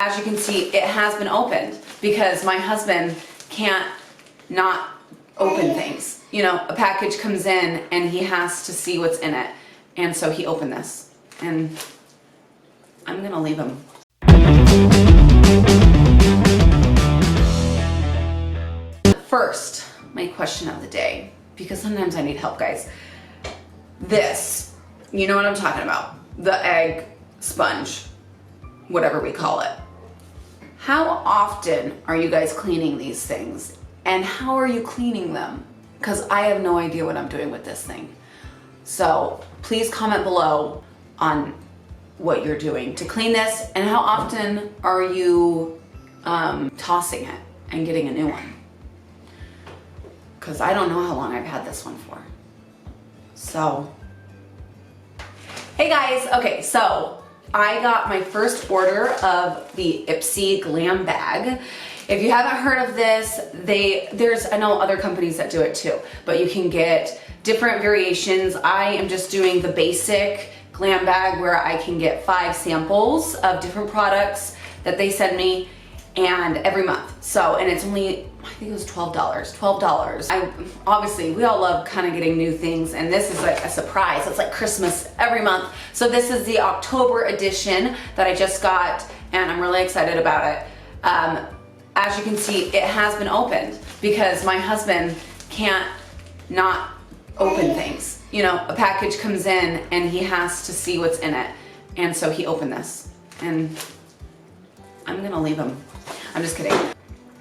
As you can see, it has been opened because my husband can't not open things. You know, a package comes in and he has to see what's in it. And so he opened this and I'm gonna leave him. First, my question of the day, because sometimes I need help, guys. This, you know what I'm talking about. The egg sponge, whatever we call it. How often are you guys cleaning these things? And how are you cleaning them? Because I have no idea what I'm doing with this thing. So please comment below on what you're doing to clean this and how often are you tossing it and getting a new one. Because I don't know how long I've had this one for. So, hey guys, okay, so I got my first order of the Ipsy GLAM bag. If you haven't heard of this, I know other companies that do it too, but you can get different variations. I am just doing the basic GLAM bag where I can get 5 samples of different products that they send me and every month. So, and it's only, I think it was $12. Obviously, we all love kind of getting new things, and this is like a surprise. It's like Christmas every month. So this is the October edition that I just got, and I'm really excited about it. As you can see, it has been opened because my husband can't not open things. You know, a package comes in and he has to see what's in it. And so he opened this, and I'm gonna leave him. I'm just kidding.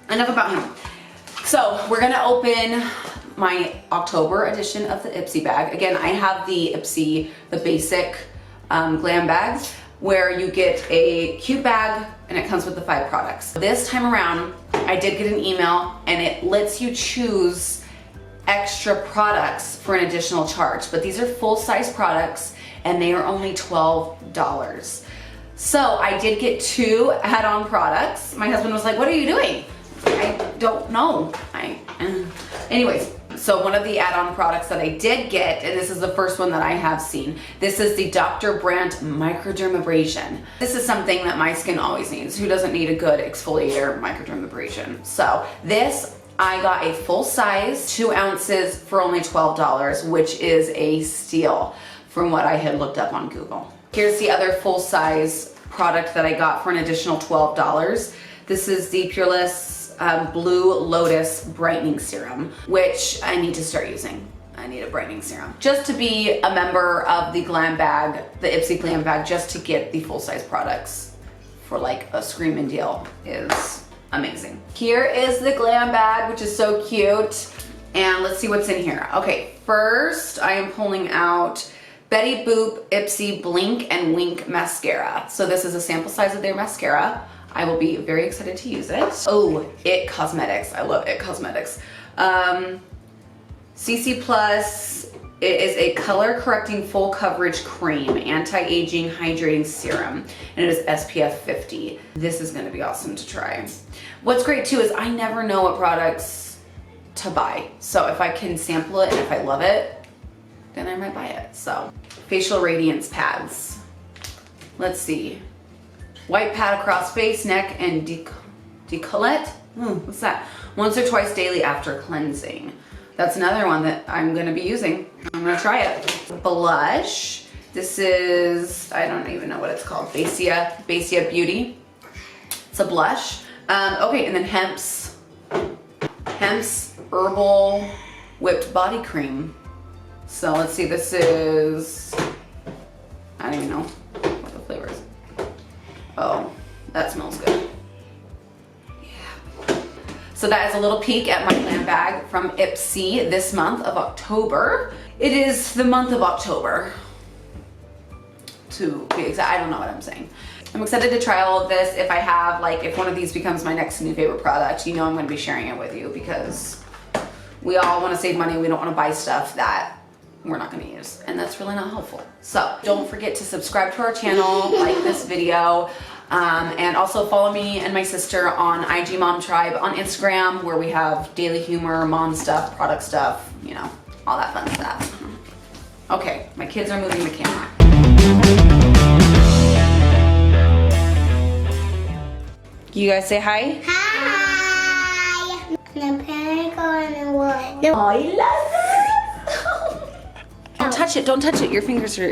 Enough about him. So we're gonna open my October edition of the Ipsy bag. Again, I have the Ipsy, the basic GLAM bags, where you get a cute bag and it comes with the 5 products. This time around, I did get an email and it lets you choose extra products for an additional charge, but these are full-size products and they are only $12. So I did get 2 add-on products. My husband was like, what are you doing? I don't know. Anyways, so one of the add-on products that I did get, and this is the first one that I have seen, this is the Dr. Brandt Microdermabrasion. This is something that my skin always needs. Who doesn't need a good exfoliator microdermabrasion? So this, I got a full size, 2 ounces for only $12, which is a steal from what I had looked up on Google. Here's the other full size product that I got for an additional $12. This is the Pureless Blue Lotus Brightening Serum, which I need to start using. I need a brightening serum. Just to be a member of the GLAM bag, the Ipsy GLAM bag, just to get the full-size products for like a screaming deal is amazing. Here is the GLAM bag, which is so cute. And let's see what's in here. Okay, first I am pulling out Betty Boop Ipsy Blink and Wink Mascara. So this is a sample size of their mascara. I will be very excited to use it. Oh, It Cosmetics. I love It Cosmetics. CC Plus, it is a color correcting full coverage cream, anti-aging hydrating serum, and it is SPF 50. This is gonna be awesome to try. What's great too is I never know what products to buy. So if I can sample it and if I love it, then I might buy it. So, facial radiance pads. Let's see. White pad across face, neck, and decollet. What's that? Once or twice daily after cleansing. That's another one that I'm gonna be using. I'm gonna try it. Blush. This is, I don't even know what it's called. Basia Beauty. It's a blush. Okay, and then Hemp's Herbal Whipped Body Cream. So let's see, this is, I don't even know what the flavor is. Oh, that smells good. Yeah. So that is a little peek at my GLAM bag from Ipsy this month of October. It is the month of October, to be exact. I don't know what I'm saying. I'm excited to try all of this. If I have, like, if one of these becomes my next new favorite product, you know I'm gonna be sharing it with you because we all wanna save money. We don't wanna buy stuff that we're not gonna use, and that's really not helpful. So don't forget to subscribe to our channel, like this video, and also follow me and my sister on IG Mom Tribe on Instagram, where we have daily humor, mom stuff, product stuff, you know, all that fun stuff. Okay, my kids are moving the camera. You guys say hi? Hi! I'm gonna go in the wood. Oh, I love it. Don't touch it. Don't touch it. Your fingers are